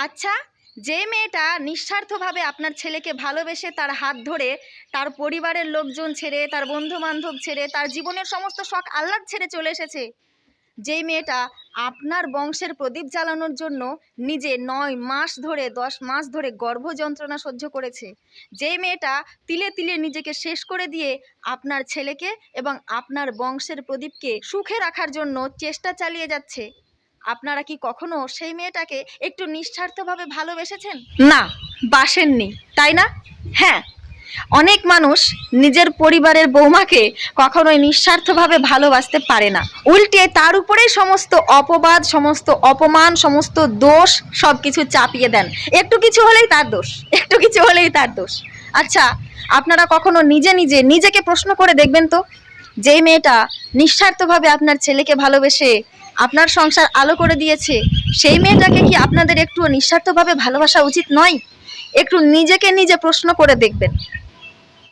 আচ্ছা, যে মেয়েটা নিঃস্বার্থভাবে আপনার ছেলেকে ভালোবেসে তার হাত ধরে তার পরিবারের লোকজন ছেড়ে, তার বন্ধু বান্ধব ছেড়ে, তার জীবনের সমস্ত শখ আহ্লাদ ছেড়ে চলে এসেছে, যেই মেয়েটা আপনার বংশের প্রদীপ জ্বালানোর জন্য নিজে 9 মাস ধরে 10 মাস ধরে গর্ভ যন্ত্রণা সহ্য করেছে, যেই মেয়েটা তিলে তিলে নিজেকে শেষ করে দিয়ে আপনার ছেলেকে এবং আপনার বংশের প্রদীপকে সুখে রাখার জন্য চেষ্টা চালিয়ে যাচ্ছে, আপনারা কি কখনো সেই মেয়েটাকে একটু নিঃস্বার্থভাবে ভালোবেসেছেন? না, বাসেননি, তাই না? হ্যাঁ, অনেক মানুষ নিজের পরিবারের বৌমাকে কখনোই নিঃস্বার্থভাবে ভালোবাসতে পারে না, উল্টে তার উপরেই সমস্ত অপবাদ, সমস্ত অপমান, সমস্ত দোষ সব কিছু চাপিয়ে দেন। একটু কিছু হলেই তার দোষ, একটু কিছু হলেই তার দোষ। আচ্ছা, আপনারা কখনো নিজেকে প্রশ্ন করে দেখবেন তো, যেই মেয়েটা নিঃস্বার্থভাবে আপনার ছেলেকে ভালোবেসে আপনার সংসার আলো করে দিয়েছে, সেই মেয়েটাকে কি আপনাদের একটু নিঃস্বার্থভাবে ভালোবাসা উচিত নয়? একটু নিজেকে নিজে প্রশ্ন করে দেখবেন।